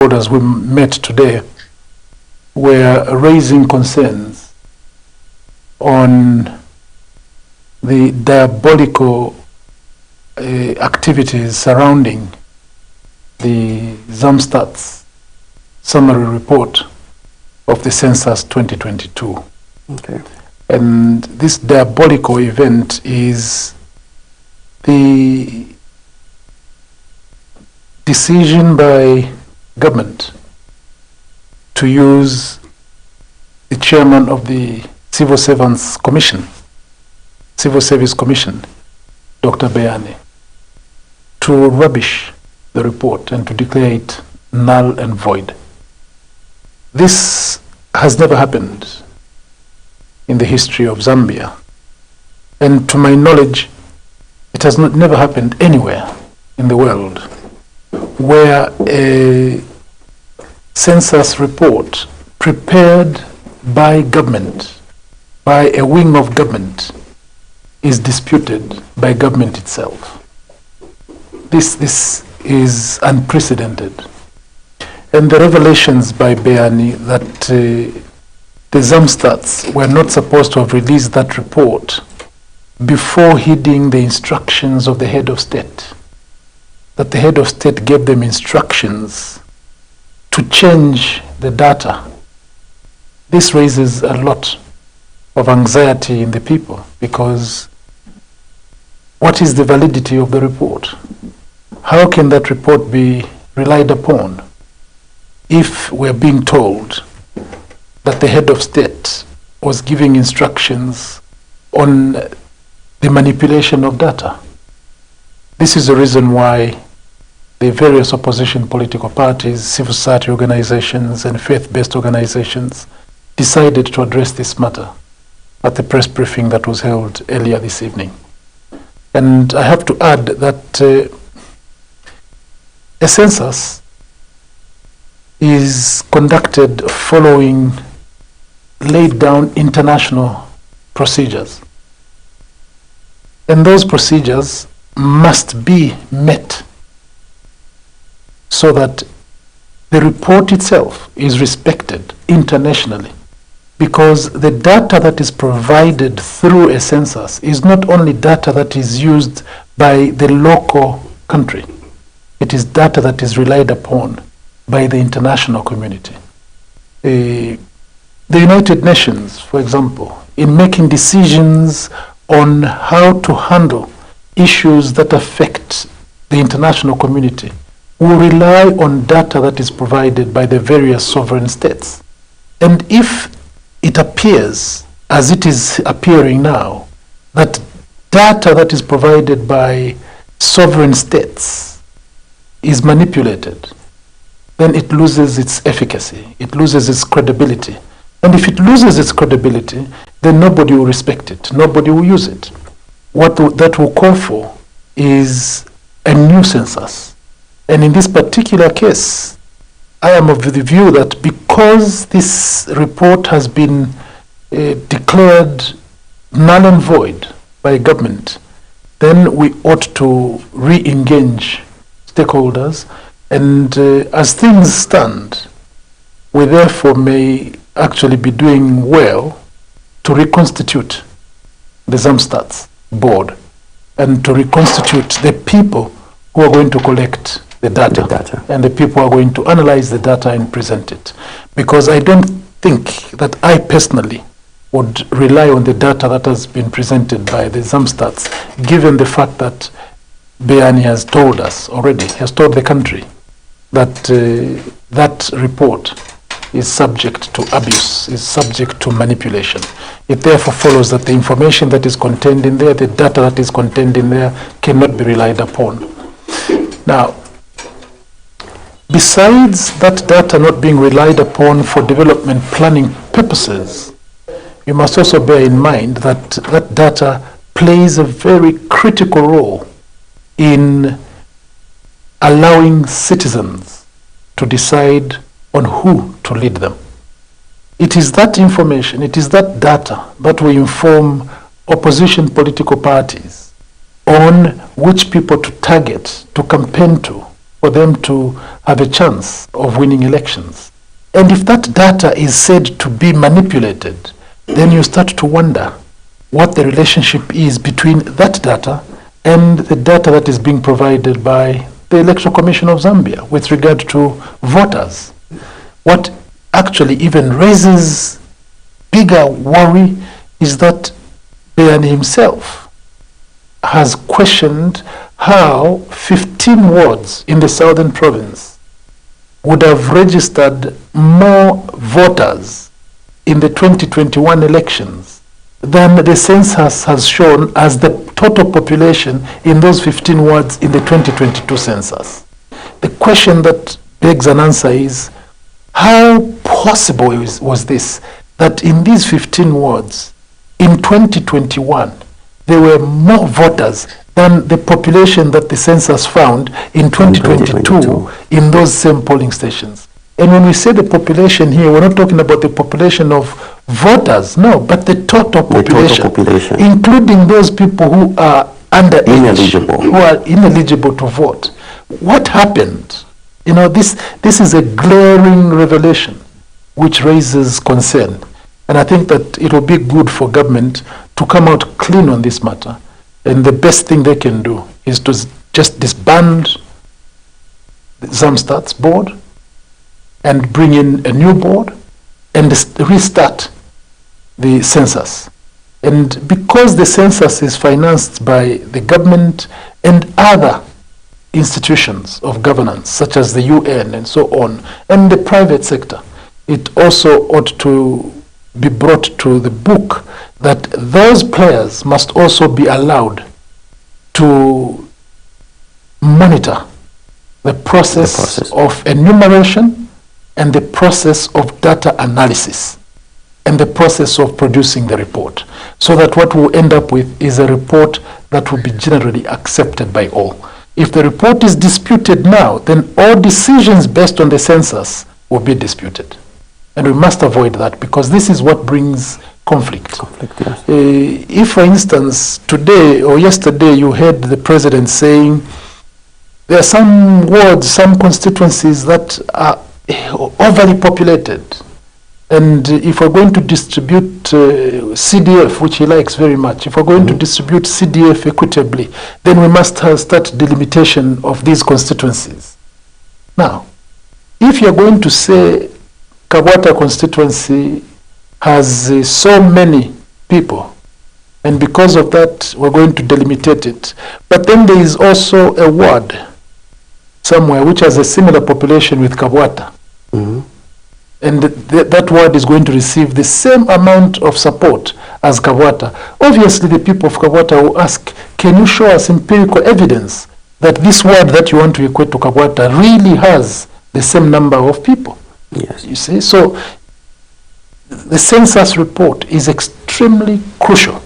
stakeholders we met today were raising concerns on the diabolical activities surrounding the ZAMSTAT's summary report of the Census 2022. Okay. And this diabolical event is the decision by government to use the chairman of the Civil Servants Commission, Civil Service Commission, Dr. Bayani, to rubbish the report and to declare it null and void. This has never happened in the history of Zambia, and to my knowledge, it has never happened anywhere in the world where a census report prepared by government, by a wing of government, is disputed by government itself. This is unprecedented. And the revelations by Bayani that the ZAMSTATs were not supposed to have released that report before heeding the instructions of the head of state, that the head of state gave them instructions to change the data. This raises a lot of anxiety in the people, because what is the validity of the report? How can that report be relied upon if we're being told that the head of state was giving instructions on the manipulation of data? This is the reason why the various opposition political parties, civil society organizations, and faith-based organizations decided to address this matter at the press briefing that was held earlier this evening. And I have to add that a census is conducted following laid down international procedures. And those procedures must be met so that the report itself is respected internationally, because the data that is provided through a census is not only data that is used by the local country, it is data that is relied upon by the international community. The United Nations, for example, in making decisions on how to handle issues that affect the international community, will rely on data that is provided by the various sovereign states. And if it appears, as it is appearing now, that data that is provided by sovereign states is manipulated, then it loses its efficacy, it loses its credibility. And if it loses its credibility, then nobody will respect it, nobody will use it. What that will call for is a new census. And in this particular case, I am of the view that because this report has been declared null and void by government, then we ought to re-engage stakeholders. And as things stand, we therefore may actually be doing well to reconstitute the ZAMSTATs board and to reconstitute the people who are going to collect the data, and the people are going to analyze the data and present it. Because I don't think that I personally would rely on the data that has been presented by the ZAMSTATs, given the fact that Bayani has told us already, has told the country that that report is subject to abuse, is subject to manipulation. It therefore follows that the information that is contained in there, the data that is contained in there, cannot be relied upon. Now, besides that data not being relied upon for development planning purposes, you must also bear in mind that that data plays a very critical role in allowing citizens to decide on who to lead them. It is that information, it is that data that will inform opposition political parties on which people to target, to campaign to, for them to have a chance of winning elections. And if that data is said to be manipulated, then you start to wonder what the relationship is between that data and the data that is being provided by the Electoral Commission of Zambia with regard to voters. What actually even raises bigger worry is that Bayani himself has questioned how 15 wards in the southern province would have registered more voters in the 2021 elections than the census has shown as the total population in those 15 wards in the 2022 census. The question that begs an answer is, how possible was this, that in these 15 wards in 2021 there were more voters than the population that the census found in 2022 in those same polling stations? And when we say the population here, we're not talking about the population of voters, no, but the total population, including those people who are underage, who are ineligible to vote. What happened? You know, this is a glaring revelation which raises concern. And I think that it will be good for government to come out clean on this matter. And the best thing they can do is to just disband the Zamstats board and bring in a new board and restart the census. And because the census is financed by the government and other institutions of governance, such as the UN and so on, and the private sector, it also ought to be brought to the book that those players must also be allowed to monitor the process of enumeration and the process of data analysis and the process of producing the report, so that what we'll end up with is a report that will be generally accepted by all. If the report is disputed now, then all decisions based on the census will be disputed. And we must avoid that, because this is what brings conflict. Yes. If, for instance, today or yesterday you heard the president saying there are some wards, some constituencies that are overly populated, and if we're going to distribute CDF, which he likes very much, if we're going to distribute CDF equitably, then we must start delimitation of these constituencies. Now, if you're going to say Kabwata constituency has so many people, and because of that we're going to delimitate it, but then there is also a ward somewhere which has a similar population with Kabwata, and that ward is going to receive the same amount of support as Kabwata. Obviously the people of Kabwata will ask, can you show us empirical evidence that this ward that you want to equate to Kabwata really has the same number of people? Yes. You see, so the census report is extremely crucial.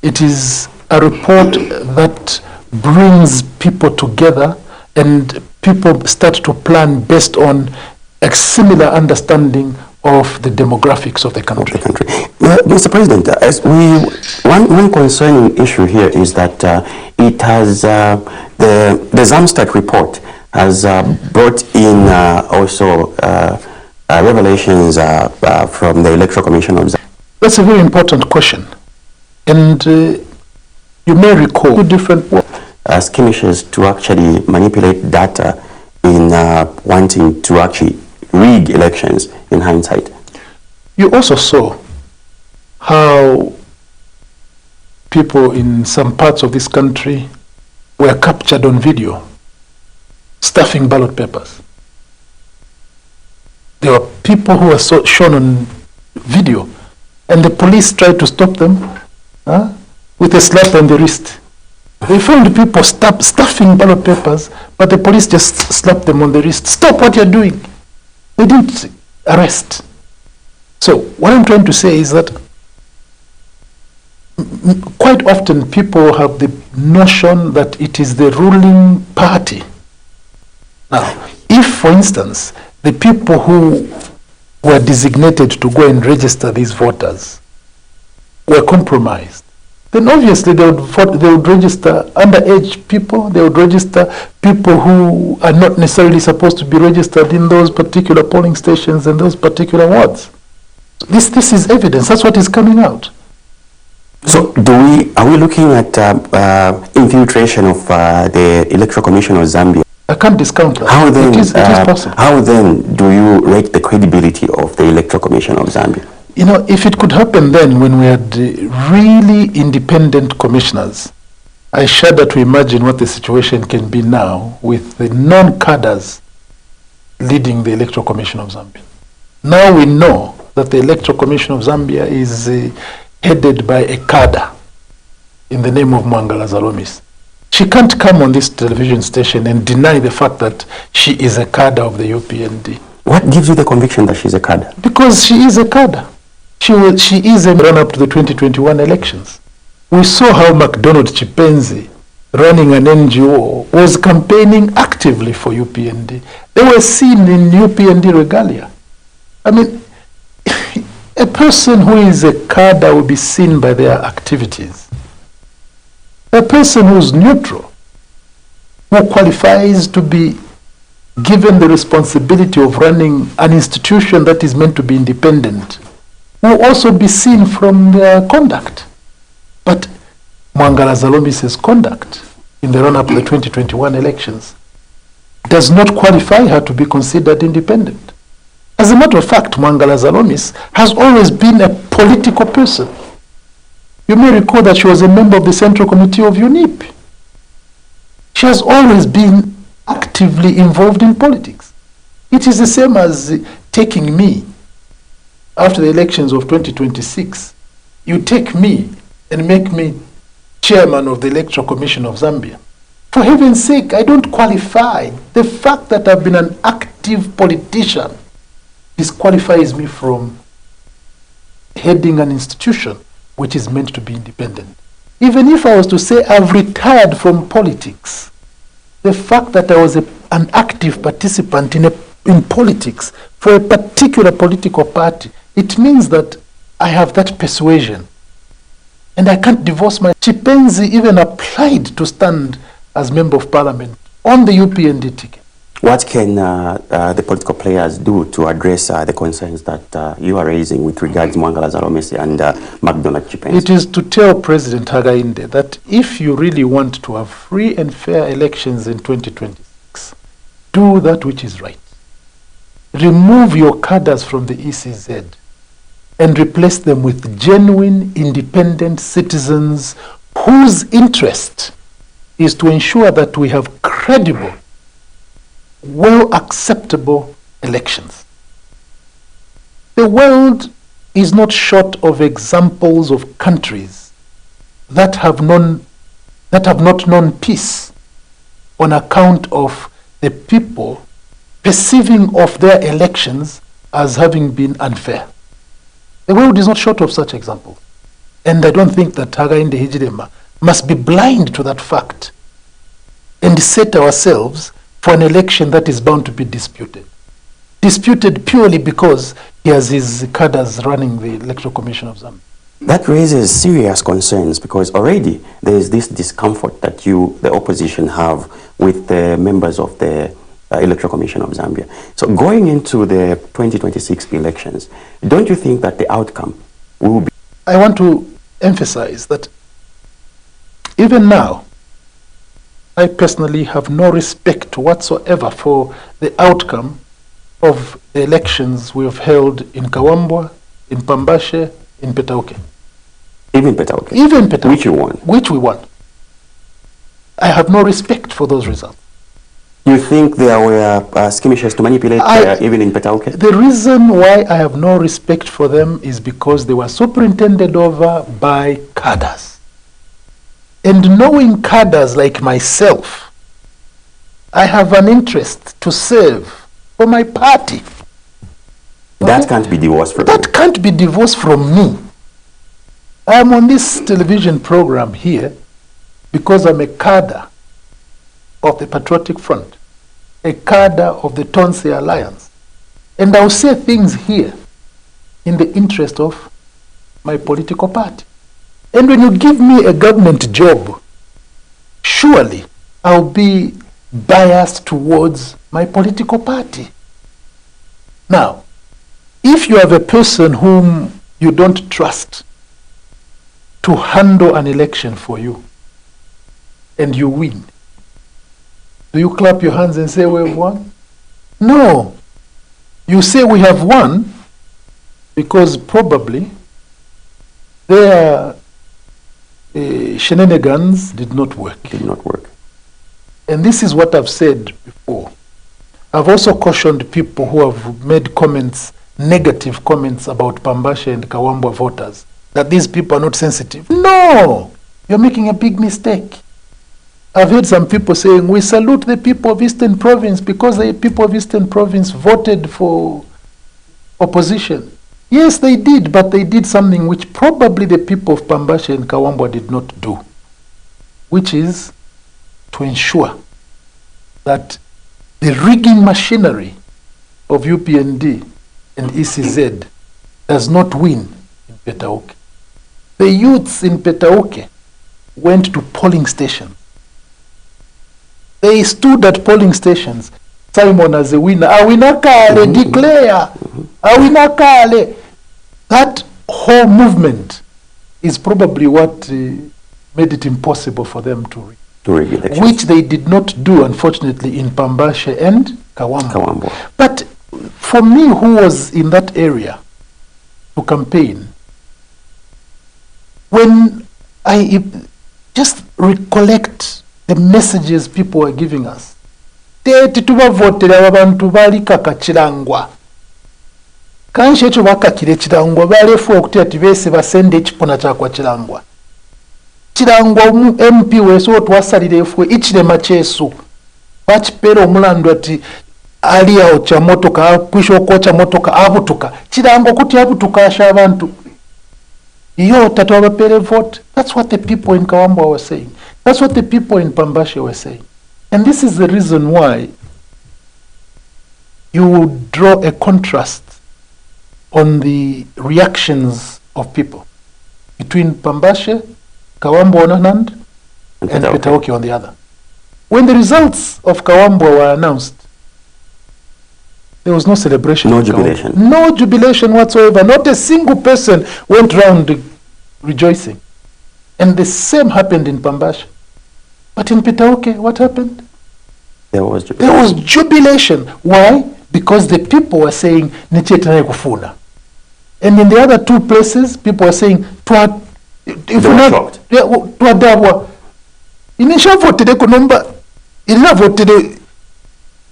It is a report that brings people together, and people start to plan based on a similar understanding of the demographics of the country. Mr. President, as one concerning issue here is that it has the Zamstat report has brought in also revelations from the Electoral Commission of Zambia. That's a very important question, and you may recall two different skirmishes to actually manipulate data in wanting to actually rig elections in hindsight. You also saw how people in some parts of this country were captured on video stuffing ballot papers. There were people who were shown on video, and the police tried to stop them with a slap on the wrist. They found people stuffing ballot papers, but the police just slapped them on the wrist. Stop what you're doing. They didn't arrest. So what I'm trying to say is that quite often people have the notion that it is the ruling party. Now, if, for instance, the people who were designated to go and register these voters were compromised, then obviously they would register underage people, they would register people who are not necessarily supposed to be registered in those particular polling stations and those particular wards. This is evidence. That's what is coming out. So are we looking at infiltration of the Electoral Commission of Zambia? I can't discount that. How then, it is possible. How then do you rate the credibility of the Electoral Commission of Zambia? You know, if it could happen then when we had really independent commissioners, I shudder to imagine what the situation can be now with the non-cadres leading the Electoral Commission of Zambia. Now we know that the Electoral Commission of Zambia is headed by a cadre in the name of Mwangala Zalomis. She can't come on this television station and deny the fact that she is a cadre of the UPND. What gives you the conviction that she's a cadre? Because she is a cadre. She is a run-up to the 2021 elections. We saw how McDonald Chipenzi, running an NGO, was campaigning actively for UPND. They were seen in UPND regalia. I mean, a person who is a cadre will be seen by their activities. A person who is neutral, who qualifies to be given the responsibility of running an institution that is meant to be independent, will also be seen from their conduct. But Mwangala Zalomis's conduct in the run-up to the 2021 elections does not qualify her to be considered independent. As a matter of fact, Mwangala Zalomis has always been a political person. You may recall that she was a member of the Central Committee of UNIP. She has always been actively involved in politics. It is the same as taking me after the elections of 2026. You take me and make me chairman of the Electoral Commission of Zambia. For heaven's sake, I don't qualify. The fact that I've been an active politician disqualifies me from heading an institution which is meant to be independent. Even if I was to say I've retired from politics, the fact that I was an active participant in politics for a particular political party, it means that I have that persuasion. And I can't divorce my... Chipenzi even applied to stand as Member of Parliament on the UPND ticket. What can the political players do to address the concerns that you are raising with regards to Mwangala Zalomis and McDonald Chipenzi? It is to tell President Hakainde that if you really want to have free and fair elections in 2026, do that which is right. Remove your cadres from the ECZ and replace them with genuine, independent citizens whose interest is to ensure that we have credible, well-acceptable elections. The world is not short of examples of countries that have not known peace on account of the people perceiving of their elections as having been unfair. The world is not short of such examples. And I don't think that Hakainde Hichilema must be blind to that fact and set ourselves for an election that is bound to be disputed. Disputed purely because he has his cadres running the Electoral Commission of Zambia. That raises serious concerns because already there is this discomfort that you, the opposition, have with the members of the Electoral Commission of Zambia. So going into the 2026 elections, don't you think that the outcome will be... I want to emphasize that even now, I personally have no respect whatsoever for the outcome of the elections we have held in Kawambwa, in Pambashe, in Petauke. Even Petauke? Even Petauke. Which you won? Which we won. I have no respect for those results. You think there were skirmishes to manipulate even in Petauke? The reason why I have no respect for them is because they were superintended over by cadres. And knowing cadres like myself, I have an interest to serve for my party. That can't be divorced from you. That can't be divorced from me. I am on this television program here because I'm a cadre of the Patriotic Front, a cadre of the Tonse Alliance. And I'll say things here in the interest of my political party. And when you give me a government job, surely I'll be biased towards my political party. Now, if you have a person whom you don't trust to handle an election for you, and you win, do you clap your hands and say we've won? No. You say we have won because probably their shenanigans did not work. Did not work. And this is what I've said before. I've also cautioned people who have made comments, negative comments about Pambashe and Kawambwa voters, that these people are not sensitive. No! You're making a big mistake. I've heard some people saying, we salute the people of Eastern Province because the people of Eastern Province voted for opposition. Yes, they did, but they did something which probably the people of Pambashe and Kawambwa did not do, which is to ensure that the rigging machinery of UPND and ECZ does not win in Petauke. The youths in Petauke went to polling stations. They stood at polling stations. Simon as a winner. Awinakale, declare. Awinakale. That whole movement is probably what made it impossible for them to rig elections, which they did not do, unfortunately, in Pambashe and Kawambwa. But for me, who was in that area to campaign, when I just recollect the messages people were giving us, titubavotera abantu bali kakachirangwa kanshi ekyo bakakire kirangwa balefu okutya tibese basende ekipona kyakwa kirangwa kirangwa MP weso twasalire efwe ikirema kyesu bakipera omulandu ati ali awo kya motoka kwisho kocha motoka abutuka kirangwa kuti abutuka asha abantu iyo tatu abapere vote. That's what the people in Kawambwa were saying. That's what the people in Pambashe were saying. And this is the reason why you would draw a contrast on the reactions of people between Pambashe, Kawambwa on one hand, and Petauke on the other. When the results of Kawambwa were announced, there was no celebration. No jubilation. No jubilation whatsoever. Not a single person went round rejoicing. And the same happened in Pambashe. But in Petauke, what happened? There was jubilation. There was jubilation. Why? Because the people were saying, Nichetana kufuna. And in the other two places, people were saying, if we're not, Twadabwa. Initial voted kunomba, ina voted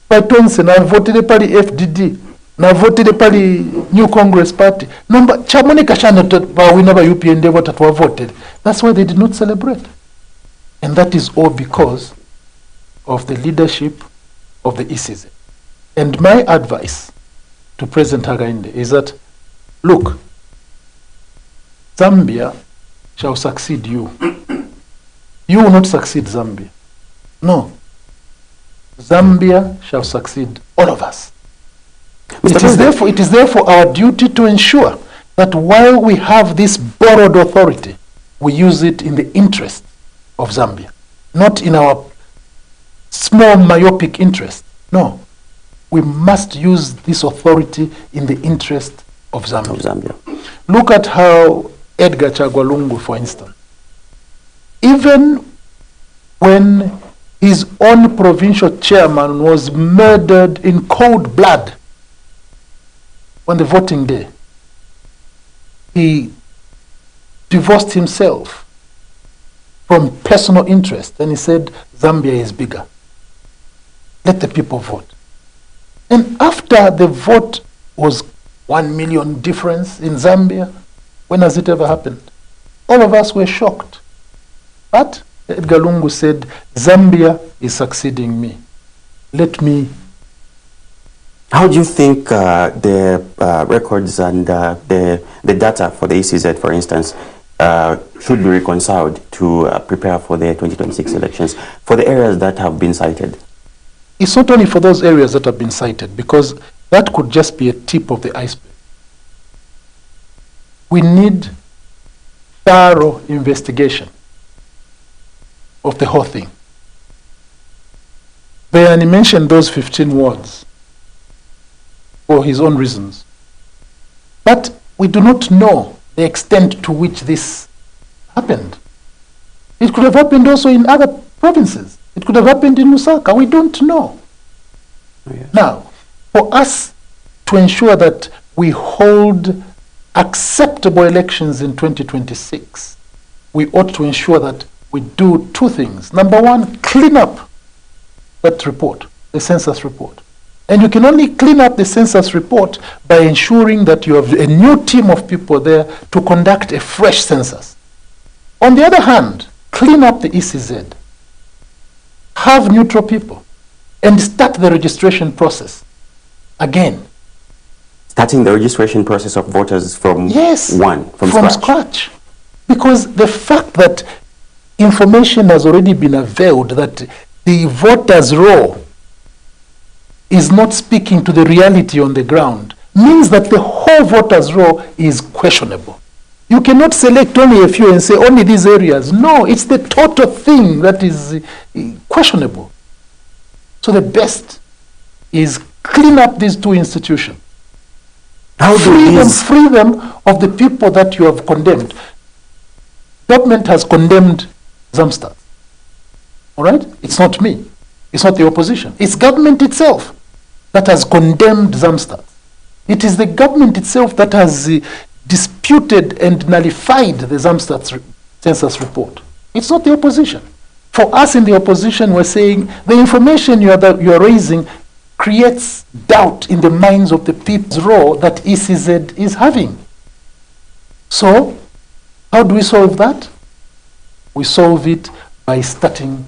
by Thompson, I voted pali FDD, na voted pali New Congress Party. Number chamoni kashana ba winaba UPND what were voted. That's why they did not celebrate. And that is all because of the leadership of the ECZ. And my advice to President Hakainde is that, look, Zambia shall succeed you. You will not succeed Zambia. No. Zambia shall succeed all of us. It is therefore our duty to ensure that while we have this borrowed authority, we use it in the interest of Zambia, not in our small myopic interest. No. We must use this authority in the interest of Zambia. Look at how Edgar Chagwa Lungu, for instance, even when his own provincial chairman was murdered in cold blood on the voting day, he divorced himself from personal interest and he said, Zambia is bigger. Let the people vote. And after the vote was 1 million difference in Zambia, when has it ever happened? All of us were shocked. But Edgar Lungu said, Zambia is succeeding me. Let me. How do you think the records and the data for the ECZ, for instance, should be reconciled to prepare for the 2026 elections for the areas that have been cited? It's not only for those areas that have been cited, because that could just be a tip of the iceberg. We need thorough investigation of the whole thing. Bayani mentioned those 15 words for his own reasons. But we do not know the extent to which this happened. It could have happened also in other provinces. It could have happened in Lusaka. We don't know. Oh, yes. Now, for us to ensure that we hold acceptable elections in 2026, we ought to ensure that we do two things. Number one, clean up that report, the census report. And you can only clean up the census report by ensuring that you have a new team of people there to conduct a fresh census. On the other hand, clean up the ECZ, have neutral people, and start the registration process again. Starting the registration process of voters from from scratch. Because the fact that information has already been availed that the voters' roll is not speaking to the reality on the ground means that the whole voters' roll is questionable. You cannot select only a few and say only these areas. No, it's the total thing that is questionable. So the best is clean up these two institutions. How do free them of the people that you have condemned. Government has condemned Zamstat. All right? It's not me. It's not the opposition. It's government itself that has condemned Zamstat. It is the government itself that has disputed and nullified the Zamstat census report. It's not the opposition. For us in the opposition, we're saying the information you are raising creates doubt in the minds of the people's role that ECZ is having. So, how do we solve that? We solve it by starting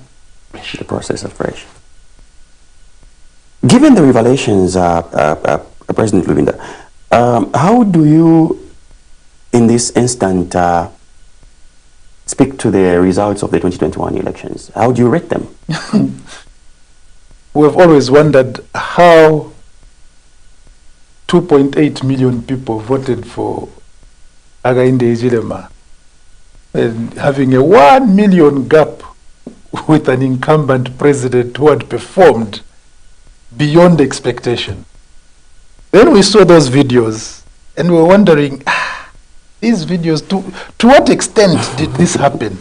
the process afresh. Given the revelations, President Lubinda, how do you, in this instant, speak to the results of the 2021 elections? How do you rate them? We've always wondered how 2.8 million people voted for Hakainde Hichilema, and having a 1 million gap with an incumbent president who had performed beyond expectation. Then we saw those videos and we were wondering, these videos, to what extent did this happen?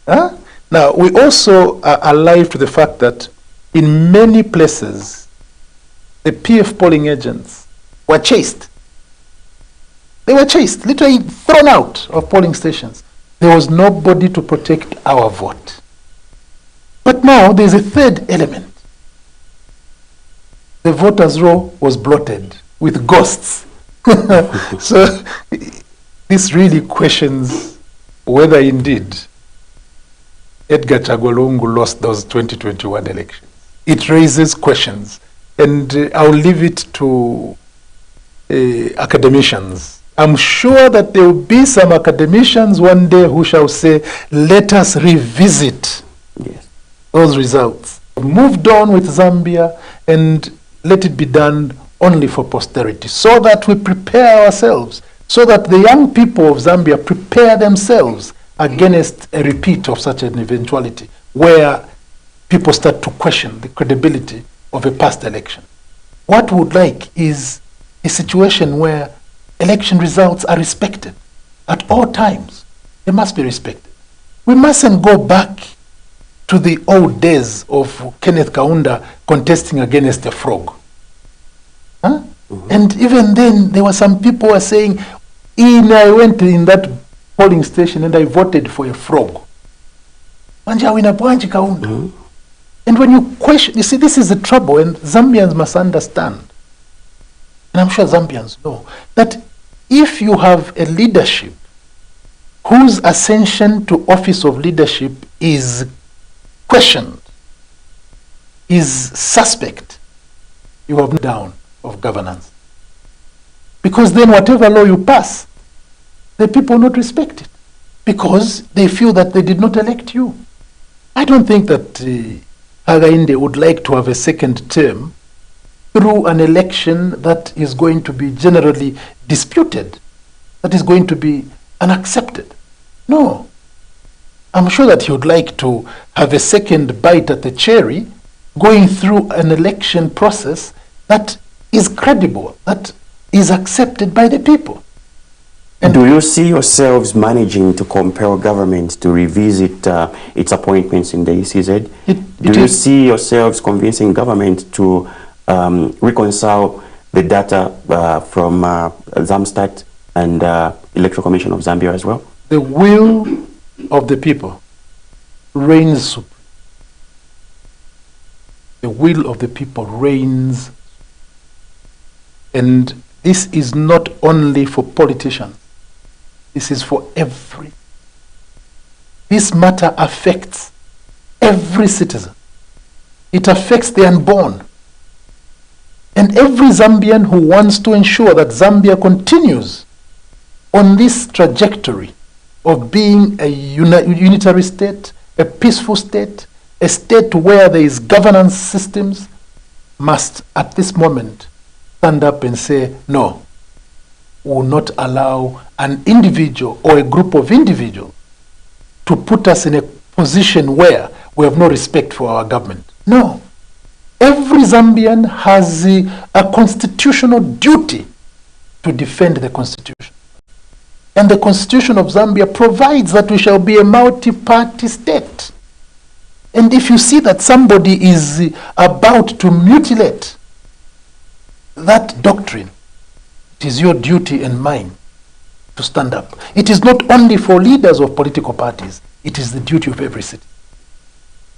Huh? Now, we also are alive to the fact that in many places, the PF polling agents were chased. They were chased, literally thrown out of polling stations. There was nobody to protect our vote. But now there's a third element. The voters' roll was bloated with ghosts. So this really questions whether indeed Edgar Chagolungu lost those 2021 elections. It raises questions, and I'll leave it to academicians. I'm sure that there will be some academicians one day who shall say, let us revisit those results. Moved on with Zambia, and let it be done only for posterity, so that we prepare ourselves, so that the young people of Zambia prepare themselves against a repeat of such an eventuality, where people start to question the credibility of a past election. What we would like is a situation where election results are respected at all times. They must be respected. We mustn't go back to the old days of Kenneth Kaunda contesting against a frog. Huh? And even then, there were some people who were saying, I went in that polling station and I voted for a frog. And when you question, you see, this is the trouble, and Zambians must understand, and I'm sure Zambians know, that if you have a leadership whose ascension to office of leadership is questioned, is suspect, you have no down of governance. Because then whatever law you pass, the people will not respect it, because they feel that they did not elect you. I don't think that Hakainde would like to have a second term through an election that is going to be generally disputed, that is going to be and accepted. No. I'm sure that he would like to have a second bite at the cherry, going through an election process that is credible, that is accepted by the people. And do you see yourselves managing to compel government to revisit its appointments in the ECZ? Do you see yourselves convincing government to reconcile the data from Zamstat and Electoral Commission of Zambia as well? The will of the people reigns supreme. The will of the people reigns. And this is not only for politicians. This is for every. This matter affects every citizen. It affects the unborn. And every Zambian who wants to ensure that Zambia continues on this trajectory of being a unitary state, a peaceful state, a state where there is governance systems, must at this moment stand up and say, no, we will not allow an individual or a group of individuals to put us in a position where we have no respect for our government. No. Every Zambian has a constitutional duty to defend the Constitution. And the Constitution of Zambia provides that we shall be a multi-party state. And if you see that somebody is about to mutilate that doctrine, it is your duty and mine to stand up. It is not only for leaders of political parties, it is the duty of every citizen.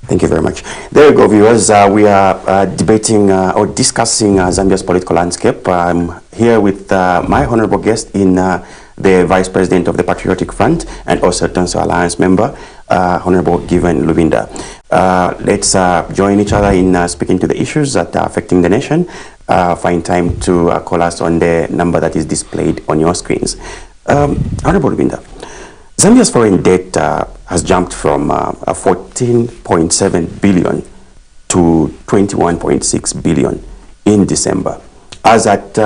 Thank you very much. There you go, viewers. We are debating or discussing Zambia's political landscape. I'm here with my honorable guest in the Vice President of the Patriotic Front and also Tonso Alliance member, Honorable Given Lubinda. Let's join each other in speaking to the issues that are affecting the nation. Find time to call us on the number that is displayed on your screens. Honorable Lubinda, Zambia's foreign debt has jumped from 14.7 billion to 21.6 billion in December. As at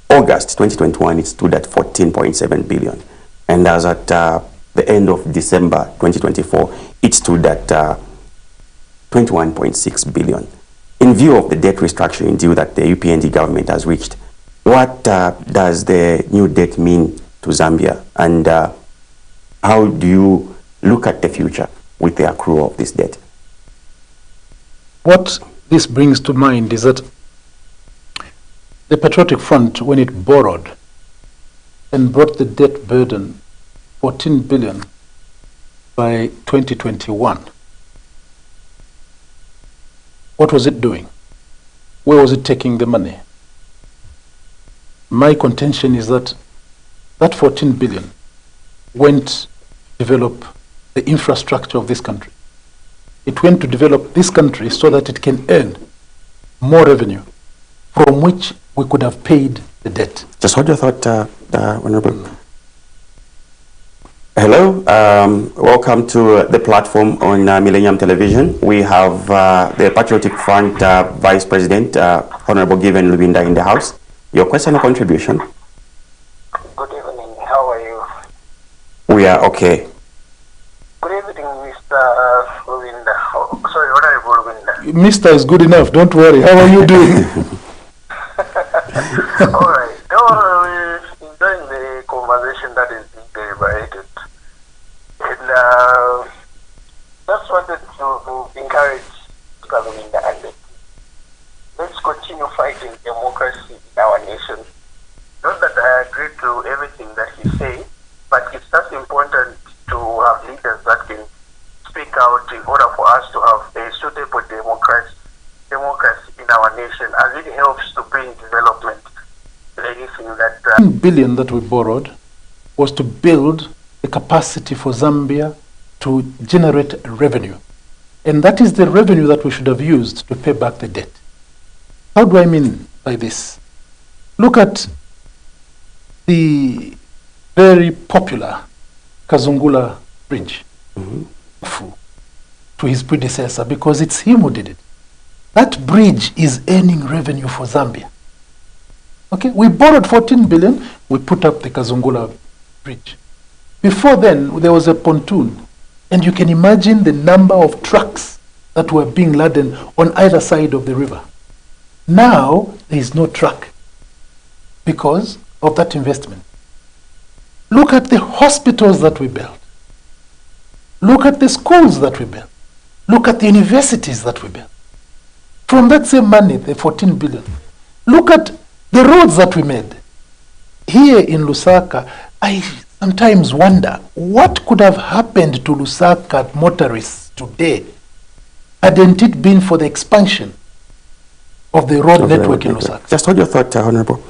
August 2021, it stood at 14.7 billion. And as at the end of December 2024, it stood at 21.6 billion. In view of the debt restructuring deal that the UPND government has reached, what does the new debt mean to Zambia? And how do you look at the future with the accrual of this debt? What this brings to mind is that the Patriotic Front, when it borrowed and brought the debt burden 14 billion by 2021, what was it doing? Where was it taking the money? My contention is that that 14 billion went to develop the infrastructure of this country. It went to develop this country so that it can earn more revenue from which we could have paid the debt. Just hold your thought, Honorable. Hello, welcome to the platform on Millennium Television. We have the Patriotic Front Vice President, Honorable Given Lubinda in the house. Your question or contribution? Good evening, how are you? We are okay. Good evening, Mr. Lubinda. Oh, sorry, Honorable Lubinda. Mr. is good enough, don't worry. How are you doing? All right. We're enjoying the conversation that is being deliberated. And just wanted to encourage Mr. Lubinda and let's continue fighting democracy in our nation. Not that I agree to everything that he says, but it's just important to have leaders that can speak out in order for us to have a suitable democracy in our nation, and it helps to bring development to anything that... 1 billion that we borrowed was to build the capacity for Zambia to generate revenue. And that is the revenue that we should have used to pay back the debt. How do I mean by this? Look at the very popular Kazungula Bridge to his predecessor, because it's him who did it. That bridge is earning revenue for Zambia. Okay, we borrowed 14 billion, we put up the Kazungula Bridge. Before then, there was a pontoon, and you can imagine the number of trucks that were being laden on either side of the river. Now, there is no truck because of that investment. Look at the hospitals that we built. Look at the schools that we built. Look at the universities that we built. From that same money, the 14 billion. Look at the roads that we made. Here in Lusaka, I sometimes wonder what could have happened to Lusaka motorists today hadn't it been for the expansion of the road network in Lusaka. Just hold your thought, Honorable.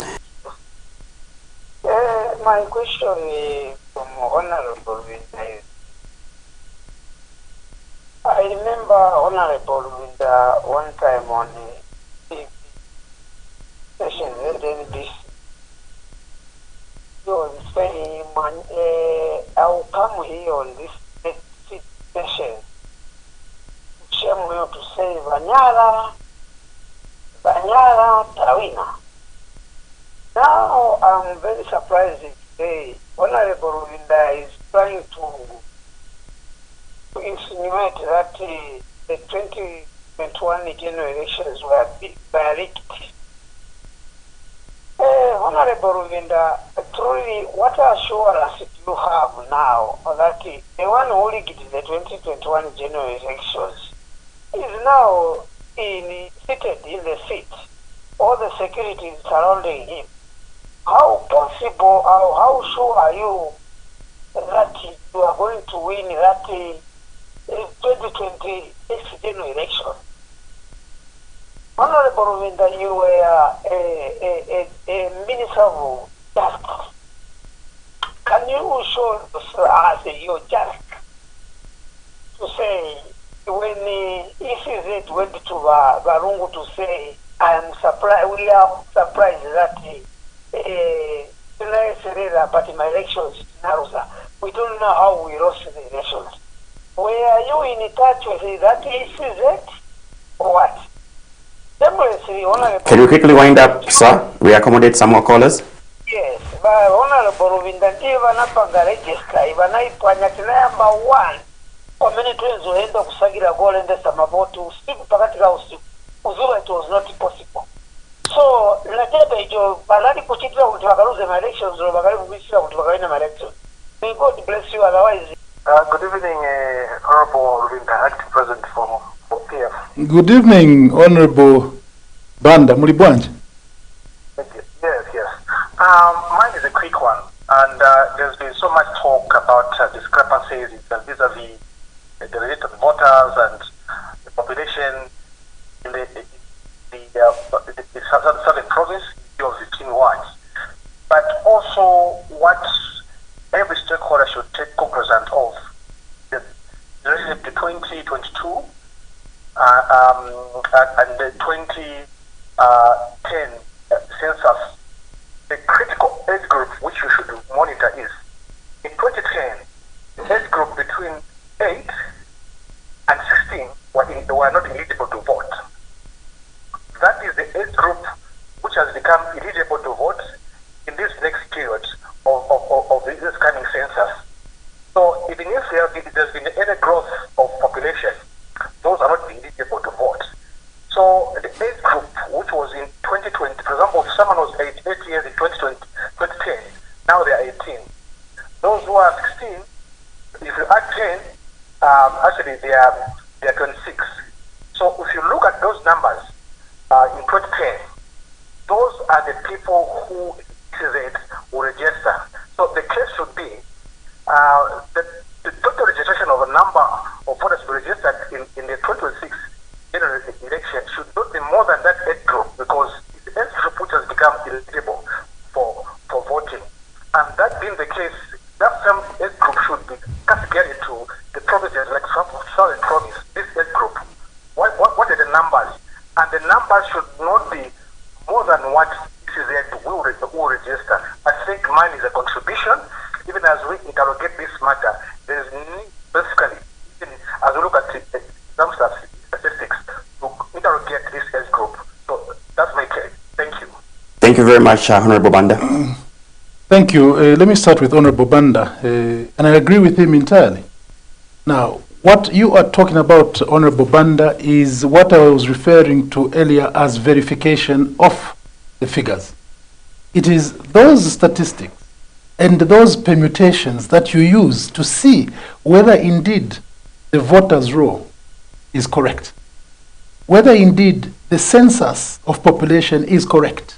My question is from Honorable Lubinda. I remember Honorable Lubinda one time on the TV session at NBC. He was saying, I'll come here on this session. Shame to say Banyara, Tawina. Now I'm very surprised today. Honorable Lubinda is trying to insinuate that the 2021 general elections were rigged. Honorable Lubinda, truly, what assurance do you have now that the one who rigged the 2021 general elections is now seated in the seat? All the security is surrounding him. How possible, how sure are you that you are going to win that 2026 general election? Honorable Lubinda, you were a minister of justice. Can you show us your justice to say when ECZ went to Barungu to say, I am surprised, we are surprised that but my elections in Narusa, we don't know how we lost the elections. Were you in touch with that ECZ or what? Can you quickly wind up, sir? We accommodate some more callers. Yes, but Honorable Lubinda, Napanga register, Ipanya number one. Kwa many times we end up kusagira goal and samabotu usiku pakatika usiku. Uzua it was not possible. So, natebe ijo baladi kuchitira kuti bakaluze my elections or bakali kuchitira kuti bakawina my elections. May God bless you otherwise. Good evening, Honorable Lubinda, Acting President for PF. Good evening, Honorable Banda Mulibwanje. Yes. Mine is a quick one, and there's been so much talk about discrepancies vis-a-vis the registered voters and the population in the southern province of 15 wards, but also what every stakeholder should take cognizance of the relationship to 2022 and the 2010 census. The critical age group which you should monitor is in 2010, the age group between 8 and 16 were not eligible to vote. That is the age group which has become eligible to vote in this next period of this coming census. So even if there's been any growth of population, those are not eligible to vote. So the age group which was in 2020, for example, if someone was 8 years in 2010, now they are 18. Those who are 16, if you add 10, actually they are 26. So if you look at those numbers in 2010, those are the people who will register. So the case should be the total registration of a number of voters to be registered in the 2026 general election should not be more than that age group, because it's the age group which has become eligible for voting. And that being the case, that same age group should be categorized to the provinces like Southern Province, this age group. What are the numbers? And the numbers should not be more than what CZ will register. I think mine is a contribution. Even as we interrogate this matter, there is need, basically, even as we look at some statistics, to interrogate this age group. So that's my take. Thank you. Thank you very much, Honorable Banda. Thank you. Let me start with Honorable Banda, and I agree with him entirely. Now, what you are talking about, Honorable Banda, is what I was referring to earlier as verification of the figures. It is those statistics and those permutations that you use to see whether indeed the voters' roll is correct, whether indeed the census of population is correct.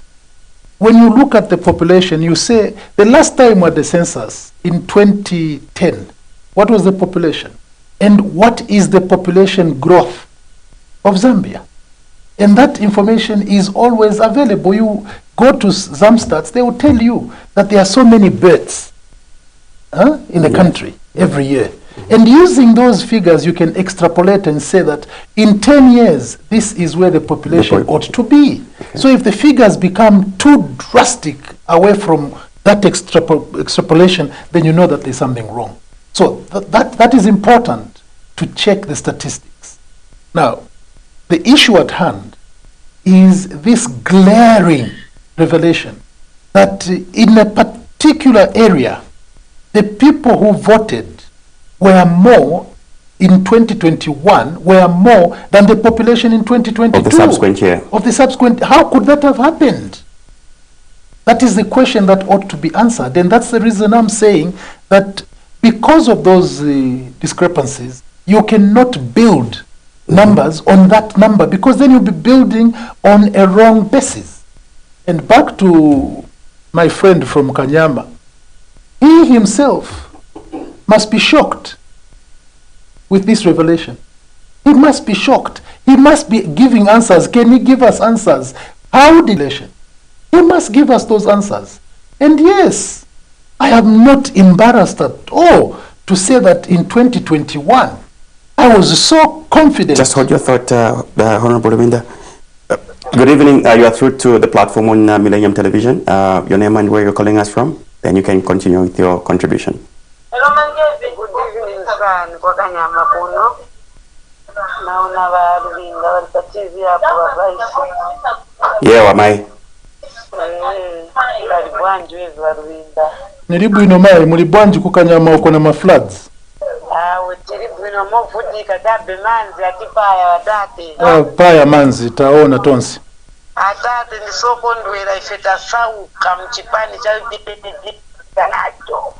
When you look at the population, you say, the last time at the census in 2010, what was the population? And what is the population growth of Zambia? And that information is always available. You go to Zamstats, they will tell you that there are so many births in the country every year. And using those figures, you can extrapolate and say that in 10 years, this is where the population ought to be. Okay. So if the figures become too drastic away from that extrapolation, then you know that there's something wrong. So that is important to check the statistics. Now, the issue at hand is this glaring revelation that in a particular area, the people who voted were more in 2021, were more than the population in 2022. Of the subsequent year. Of the subsequent, how could that have happened? That is the question that ought to be answered. And that's the reason I'm saying that because of those discrepancies, you cannot build numbers on that number, because then you'll be building on a wrong basis. And back to my friend from Kanyama, he himself must be shocked with this revelation. He must be shocked. He must be giving answers. Can he give us answers? How did relation? He must give us those answers. And yes, I am not embarrassed at all to say that in 2021, I was so confident. Just hold your thought, Honorable Lubinda. Good evening. You are through to the platform on Millennium Television. Your name and where you're calling us from. Then you can continue with your contribution. Kwa Kanyama kuno naona ba Lubinda walitatizi hapo wabaisi wamai balibwanju hizo ba Lubinda nilibu ino mai mulibwanji ku Kanyama uko na mafloods utiribu ino muvudika dabe manzi atipaya wadate paya manzi taona tonsi atate ni soko ndwela ifeta sauka mchipani cha dipete kanacho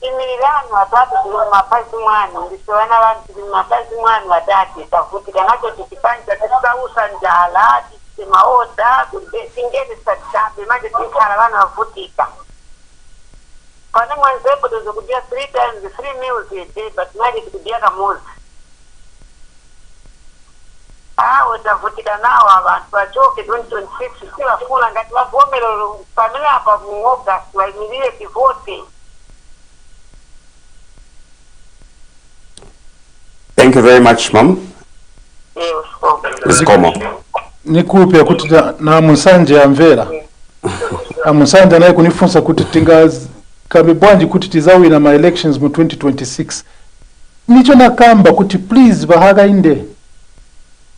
imilano atatu tuli mapazi mwanu ndisowana wantu tuli mapazi mwanu wadati tafutika nacho tukipanja tisausa njala tisimaoda singene satabe maje tikhala wana wafutika kwane mwanzepo tuzo kudia 3 times 3 meals a day but maje tukudia kamuzi utafutika nao abantu bachoke 2026 siwafuna ngati wavomero familia hapa muoga waimilie kivote. Thank you very much, Mom. Zikomo. Nikupe kuti na Musanje amvera. Amusanje naye kunifunza kuti tingazi kabibwanji kuti tizawina ma elections mu 2026. Nicho nakamba kuti please bahaga inde.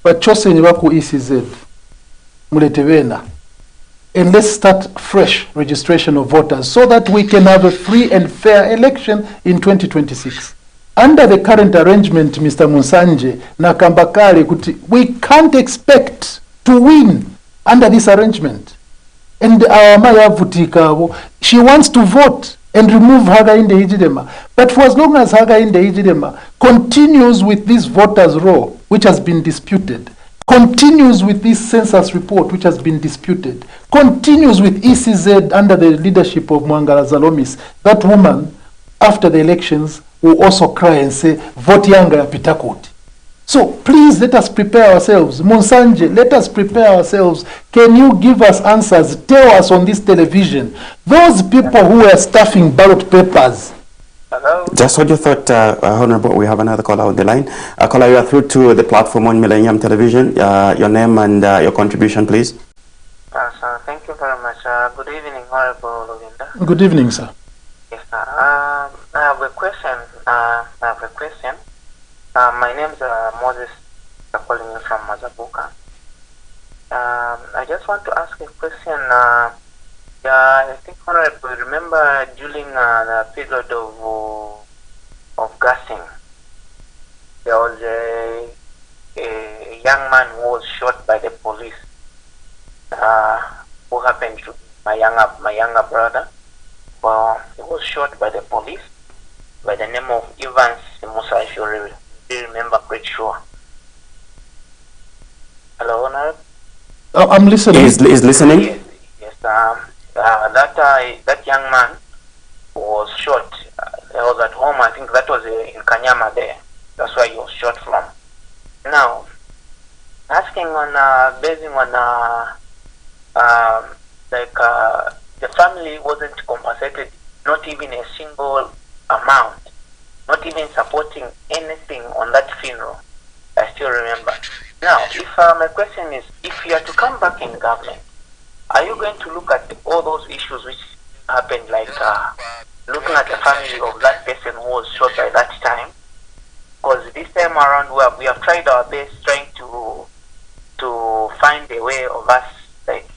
Bachose ni baku ECZ. Mulete bena. And let's start fresh registration of voters so that we can have a free and fair election in 2026. Under the current arrangement, Mr. Musanje, Nakambakare, we can't expect to win under this arrangement. And our Maya Vutika, she wants to vote and remove Hakainde Hichilema. But for as long as Hakainde Hichilema continues with this voters' roll, which has been disputed, continues with this census report, which has been disputed, continues with ECZ under the leadership of Mwangala Zalomis, that woman, after the elections, will also cry and say, vote Yanga Pitakoti. So please let us prepare ourselves. Musanje, let us prepare ourselves. Can you give us answers? Tell us on this television. Those people who are stuffing ballot papers. Hello? Just hold your thought, Honorable. We have another caller on the line. Caller, you are through to the platform on Millennium Television. Your name and your contribution, please. Sir, thank you very much. Good evening, Honorable Lubinda. Good evening, sir. Yes, sir. I have a question. My name is Moses. I'm calling you from Mazabuka. I just want to ask a question. Yeah, I think Honorable, remember during the period of gassing, there was a young man who was shot by the police, who happened to be my younger brother. Well, he was shot by the police by the name of Evans Musa, if you remember, pretty sure. Hello, Honorable? Oh, I'm listening. Is listening? Yes. That young man was shot. He was at home. I think that was in Kanyama there. That's where he was shot from. Now, asking on basing on the family wasn't compensated, not even a single amount, not even supporting anything on that funeral. I still remember. Now, if my question is, if you are to come back in government, are you going to look at all those issues which happened, like looking at the family of that person who was shot by that time? Because this time around, we have tried our best trying to find a way of us, like,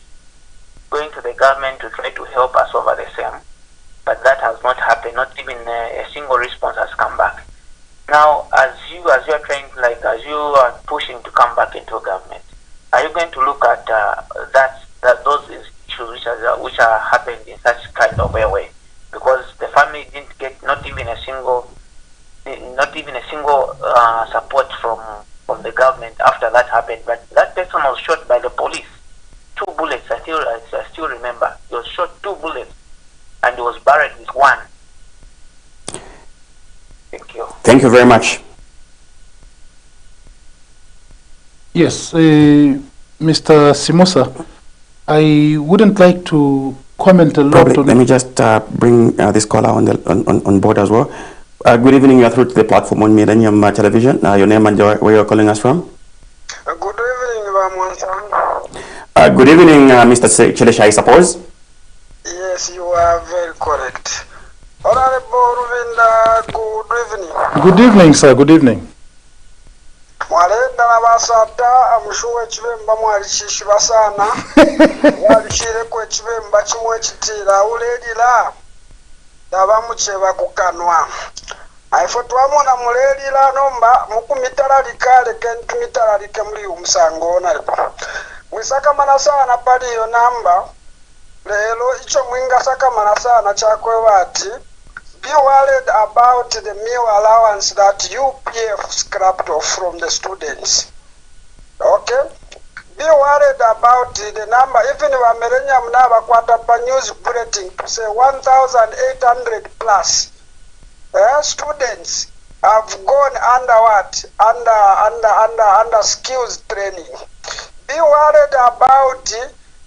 going to the government to try to help us over the same. But that has not happened. Not even a single response has come back. Now, as you are trying, like, as you are pushing to come back into government, are you going to look at those issues which are happened in such kind of a way? Because the family didn't get not even a single support from the government after that happened. But that person was shot by the police. 2 bullets. I still remember. He was shot 2 bullets, and he was buried with 1. Thank you. Thank you very much. Yes, Mr. Simosa, I wouldn't like to comment a lot on... Let me just bring this caller on board as well. Good evening, you are through to the platform on Millennium Television. Your name and where you're calling us from? Good evening, Vamonsan. Good evening, Mr. Chelesha, I suppose? Yes, you are very correct. Honorable Lubinda, good evening. Good evening, sir. Good evening. Mwalenda na basata amushuwe chibemba mwalishishi basana walishire kwe chibemba chimwe chitira uledila daba mucheba kukanwa aifo twamona muledila nomba mukumitaralika leke ntumitaralike muli umusango nalipo mwisaka mana sana paliyo namba lelo icho mwinga saka mana sana chakwe bati be worried about the meal allowance that UPF scrapped off from the students. Okay? Be worried about the number, even if Millennium now quarter news bulletin to say 1,800 plus students have gone under what? Under skills training. Be worried about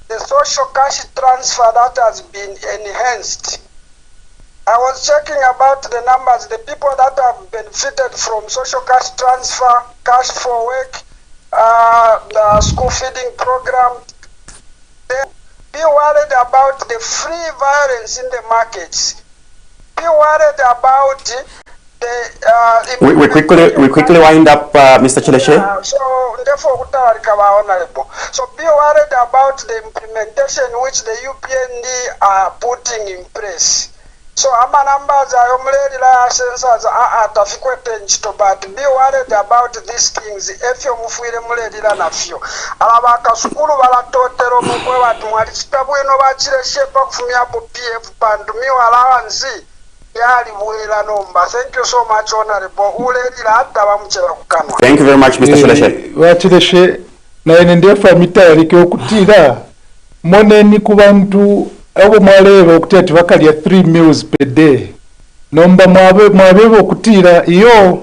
the social cash transfer that has been enhanced. I was checking about the numbers, the people that have benefited from social cash transfer, cash for work, the school feeding program. Be worried about the free violence in the markets. Be worried about the... we quickly wind up, Mr. Cheleshe. So be worried about the implementation which the UPND are putting in place. So ama numbers are omulera census tafikwete nchito, but be worried about these things. If you mufuire mulera nafyo alaba kasukulu balatotero mukwe batu mwali kitabwino bakire shepa kufumya po PF pandumi allowance yali buira nomba. Thank you so much, honorable. Ulera ataba muchera kukanwa. Thank you very much, Mr. Cheleshe. Wachileshe na enendefa mitarike okutira moneni ku bantu abo mwaleba okutati bakalya 3 meals per day nomba mwabeba okutira iyo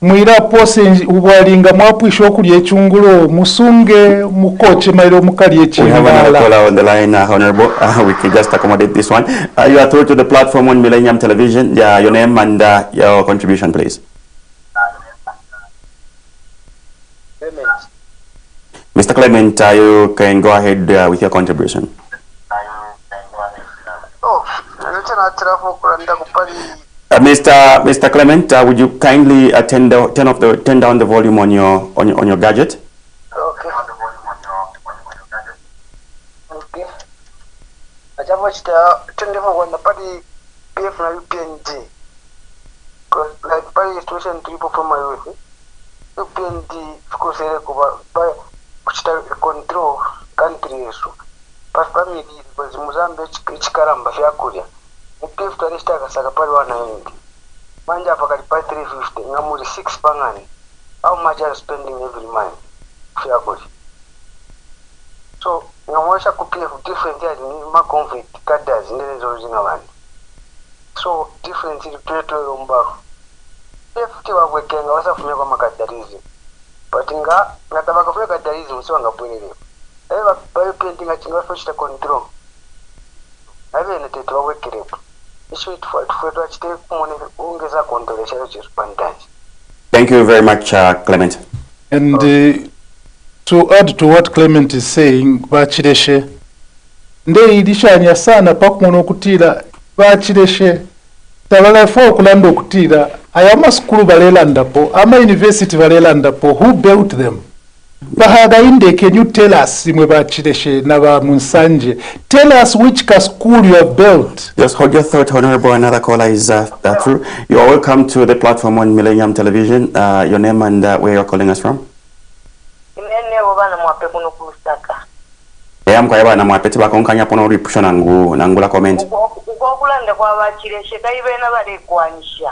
mwira pose ubwalinga mwapwisha okulya echungulo musunge mukoche mailo mukalya echingala. We have another caller on the line, Honorable. We can just accommodate this one. You are through to the platform on Millennium Television. Your name and your contribution, please. Mr. Clement, you can go ahead with your contribution. Mr. Clement, would you kindly turn down the volume on your gadget? Okay. achava chita tendefu wanda pali PF na UPND. Because like pali situation triple from my youth. UPND kusere kuba kuchita control country yesu. Pas family because Mozambique chikaramba vyakurya. PF tarishta kasaka pali 190. Manja hapa kalipa 350 ngamuri 6 pangani. How much are you spending every month? Vyakurya. So ngamwasha kupia different ya ni ma conflict kadaz ndezo zinawani. So different ili tueto yomba. PF wabwekenga wasafumia kwa makadarizi. But ngatabaka fuya kadarizi msiwanga pwelele. Ewa bayo painting achinga fashita control. Awe netetu wawekirepu. Thank you very much, Clement. And to add to what Clement is saying, bachireshe nde ilishanya sana pakumono okutira bachireshe tabala fo okulanda okutira ayama skulu balelandapo ama university balelandapo who built them. Bahaga inde, can you tell us mwe bachireshe na ba Munsanje, tell us which school you have built? Just hold your thought, Honorable. Another caller is through. You are welcome to the platform on Millennium Television. Your name and where you're calling us from? I'm going to mwapeti bakonkanya pono ripusho nangula comment. Ukulanda kwa bachireshe kaibe na bale kwanisha.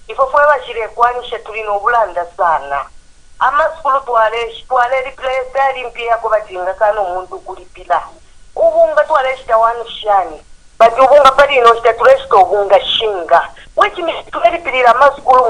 Ifo fwe bachire kwanisha tulino obulanda sana. Ama skulu tuwale replace mpia kwa batinga kano mundu kulipila. Ubunga tuwale shitawanu shani. Bati ubunga pali ino shitaturesto ubunga shinga. Wechi mishituweli pilila maskulu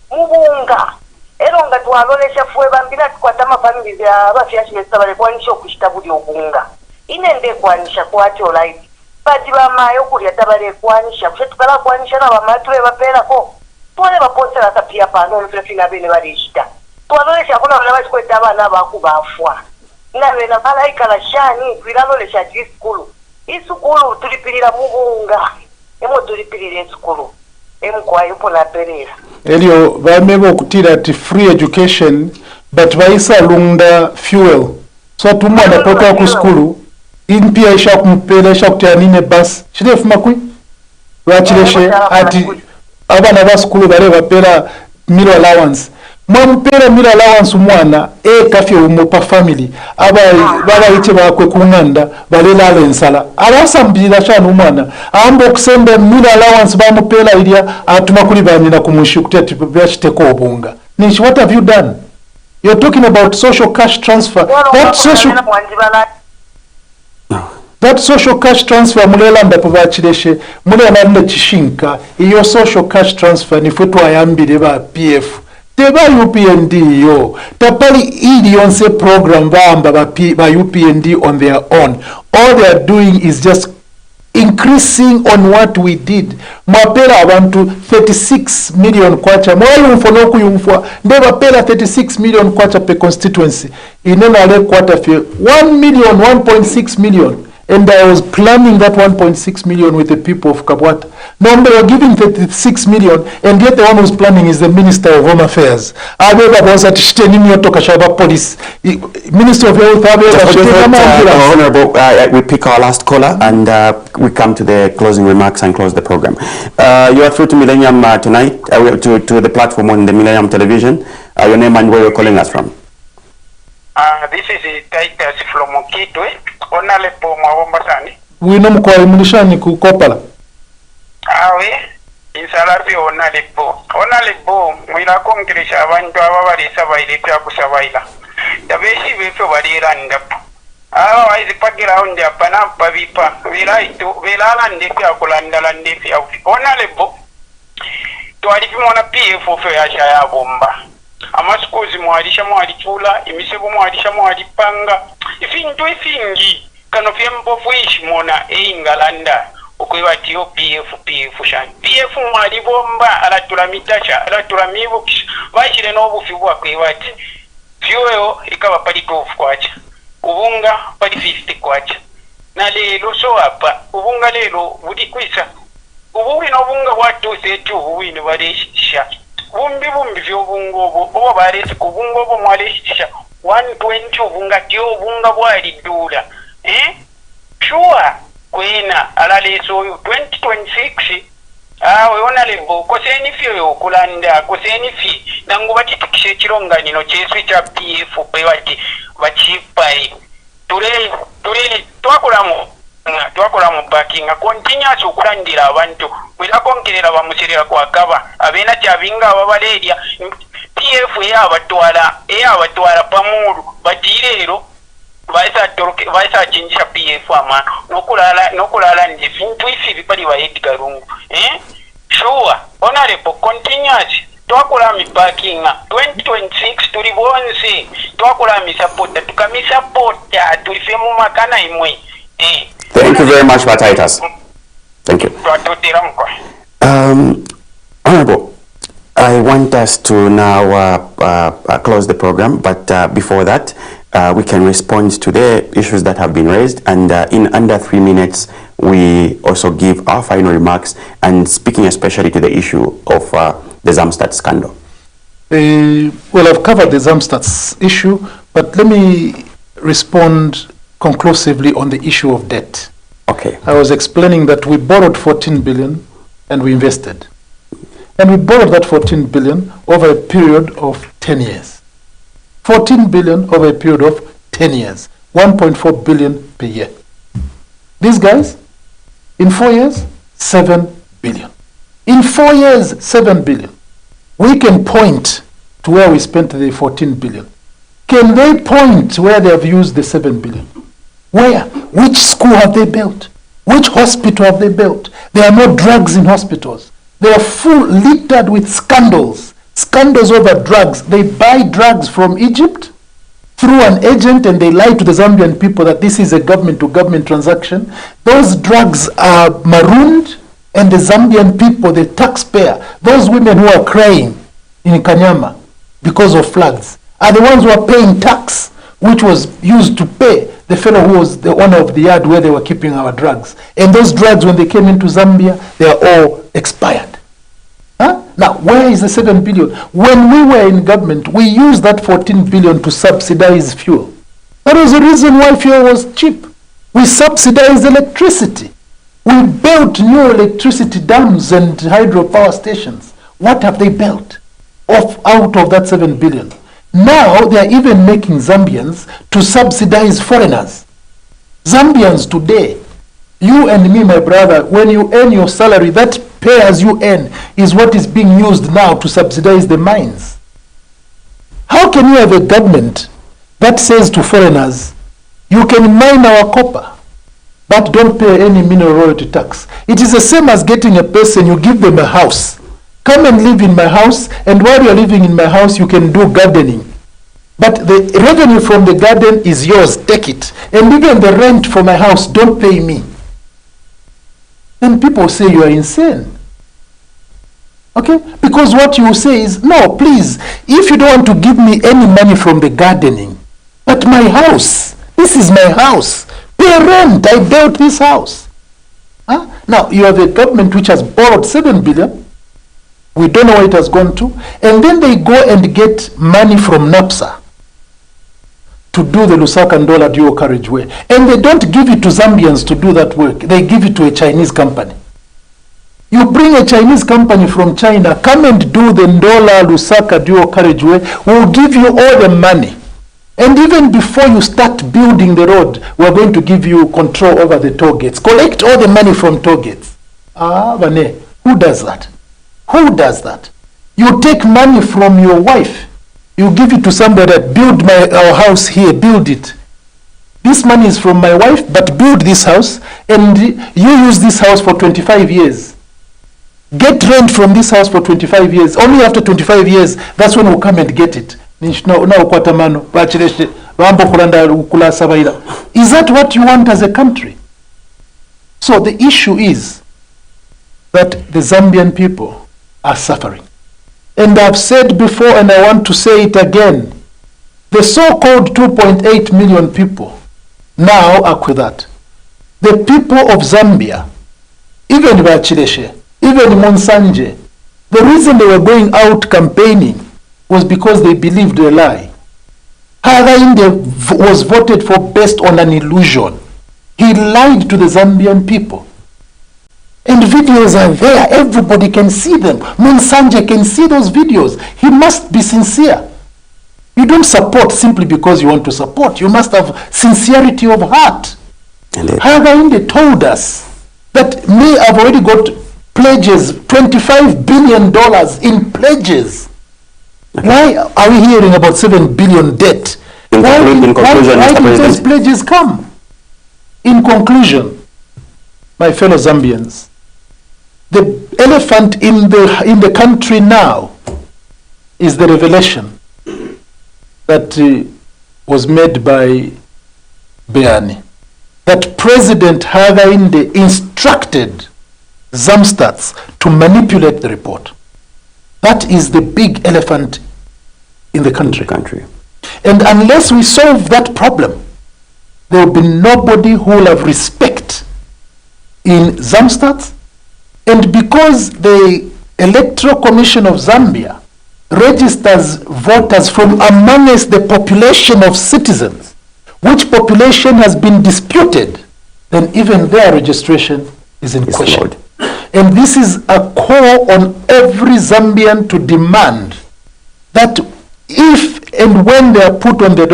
mbunga. Eronga tuwalole shafue bambila tukwatama familia ya bafiashi mestabale kwanisha okushtabuli ubunga. Inende kwanisha kwa cholaiti. Bati bamayo kulia tabale kwanisha. Kushetukala kwanisha na bamatue bapela ko. Tuwale baposa la tapia pano mfina bine barishita. Tuwalolesha kuna wala basikweta abana bakubafwa. Nawe na malaika la shani kwiralolesha skulu. Isukulu tulipirira mubunga. Emo tulipirira skulu. Emo kwa yupo na perera. Elio bamego okutira ati free education but baisa lunda fuel. So tumwana pota ku skulu impia isha kumpela isha kutianine bus. Shide fumakui? Wachireshe ati abana ba skulu bare bapera meal allowance. Mwampera mira allowance umwana kafye umupa family baba iche bakwe kunganda balela ensala abasambira cyane umwana ambo kusenda mira allowance bamupera ilia atuma kuri banyina kumushi kutati byashiteko obunga nishi. What have you done? You're talking about social cash transfer. That social cash transfer mulela ndapo bachireshe mulela nda chishinka iyo social cash transfer ni futu ayambire ba PF teba UPND yo tapali ili yonse program bamba ba UPND on their own. All they are doing is just increasing on what we did. Mwapela abantu 36 million kwacha mwayumfo nokuyumfwa ndeba pela 36 million kwacha per constituency inena le kwata fe 1 million 1.6 million. And I was planning that 1.6 million with the people of Kabwata. Now they were giving 36 million, and yet the one who's planning is the Minister of Home Affairs. Police. Minister of Health. Honorable, we pick our last caller, and we come to the closing remarks and close the program. You are through to Millennium tonight, to the platform on the Millennium Television. Your name and where you're calling us from? This is Titus from Kitwe. Onalepo mwawomba sani. Wino mkwari munishani kukopala. Awe, insalapi onalepo. Onalepo, mwila kongirisha abantu ababalisa bailipya kusabaila. Yabeshi befe walira ndapo. Awa waizi pakira onde apana pavipa. Vilala ndepya kulandala ndepya. Onalepo, tuwalipimona PF ofe yasha ya bomba. Amasikuzi mwalisha mwalichula, imisebo mwalisha mwalipanga. Ifintu ifingi kano fyembofu ishimona ingalanda okwebatiyo PF shani PF mwalibomba alatulamitasha alatulamibukisha bashire n'obufi bwakwebati fyuyo ikaba pali 12 kwacha ubunga pali 50 kwacha na lelo so apa ubunga lelo budi kwisa ubuwi n'obunga bwatuse etu ubuwi ne baleshisha bumbi vy'obunga obo balesi kubunga obo mwaleshisha 120 ubunga tyo ubunga bwali dula sure kwena alaleso oyo 2026 honorable koseni fye okulanda koseni fye nangu bakitikise ekironganiro kyeswe kya PF bwebati bakipai tule twakola mu backing continuous okulandira abantu bwera kongerera bamuserera kwakaba abena kyabinga ababalerya PF eyabatwala pamulu batireero baisa chinjisha PF ama nokulala nje vintu ifi bipali wa Edgar Lungu sure honorable continuous twakola mi backing 2026 tuli bonse twakola mi support tukamisapota tulife mu makana imwe Thank you very much, Batitas. Thank you. Honorable, I want us to now close the program, but before that, we can respond to the issues that have been raised, and in under 3 minutes, we also give our final remarks, and speaking especially to the issue of the Zamstat scandal. Well, I've covered the Zamstat issue, but let me respond conclusively on the issue of debt. Okay. I was explaining that we borrowed 14 billion and we invested. And we borrowed that 14 billion over a period of 10 years. 14 billion over a period of 10 years. 1.4 billion per year. These guys, in 4 years, 7 billion. In 4 years, 7 billion. We can point to where we spent the 14 billion. Can they point where they have used the 7 billion? Where? Which school have they built? Which hospital have they built? There are no drugs in hospitals. They are full, littered with scandals. Scandals over drugs. They buy drugs from Egypt through an agent and they lie to the Zambian people that this is a government-to-government transaction. Those drugs are marooned and the Zambian people, the taxpayer, those women who are crying in Kanyama because of floods, are the ones who are paying tax, which was used to pay the fellow who was the owner of the yard where they were keeping our drugs. And those drugs, when they came into Zambia, they are all expired. Huh? Now, where is the 7 billion? When we were in government, we used that 14 billion to subsidize fuel. That was the reason why fuel was cheap. We subsidized electricity. We built new electricity dams and hydropower stations. What have they built out of that 7 billion? Now they are even making Zambians to subsidize foreigners. Zambians today, you and me, my brother, when you earn your salary, that pay as you earn is what is being used now to subsidize the mines. How can you have a government that says to foreigners, you can mine our copper, but don't pay any mineral royalty tax? It is the same as getting a person, you give them a house. Come and live in my house, and while you're living in my house, you can do gardening. But the revenue from the garden is yours, take it. And even the rent for my house, don't pay me. Then people say you are insane. Okay? Because what you say is, no, please, if you don't want to give me any money from the gardening, but my house, this is my house, pay rent, I built this house. Huh? Now, you have a government which has borrowed 7 billion, we don't know where it has gone to, and then they go and get money from NAPSA to do the Lusaka and Ndola dual carriageway. And they don't give it to Zambians to do that work. They give it to a Chinese company. You bring a Chinese company from China, come and do the Ndola Lusaka dual carriageway, we'll give you all the money. And even before you start building the road, we're going to give you control over the toll gates. Collect all the money from toll gates. Vane, who does that? Who does that? You take money from your wife, you give it to somebody that build our house here, build it. This money is from my wife, but build this house, and you use this house for 25 years. Get rent from this house for 25 years. Only after 25 years, that's when we'll come and get it. Is that what you want as a country? So the issue is that the Zambian people are suffering. And I've said before, and I want to say it again, the so-called 2.8 million people now are with that. The people of Zambia, even Bachileshe, even Monsanje, the reason they were going out campaigning was because they believed a lie. Hakainde was voted for based on an illusion. He lied to the Zambian people. And videos are there. Everybody can see them. Monsanje can see those videos. He must be sincere. You don't support simply because you want to support. You must have sincerity of heart. Hagainde told us that me have already got pledges, $25 billion in pledges. Okay. Why are we hearing about 7 billion debt? Why did those pledges come? In conclusion, my fellow Zambians, the elephant in the country now is the revelation that was made by Beani, that President Hagainde instructed Zamstats to manipulate the report. That is the big elephant in the country. And unless we solve that problem, there will be nobody who will have respect in Zamstats. And because the Electoral Commission of Zambia registers voters from amongst the population of citizens, which population has been disputed, then even their registration is in question. And this is a call on every Zambian to demand that if and when they are put on the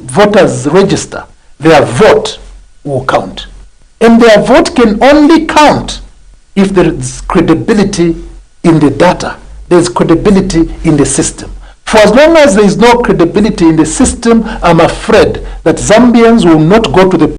voters register, their vote will count. And their vote can only count if there is credibility in the data, there is credibility in the system. For as long as there is no credibility in the system, I'm afraid that Zambians will not go to the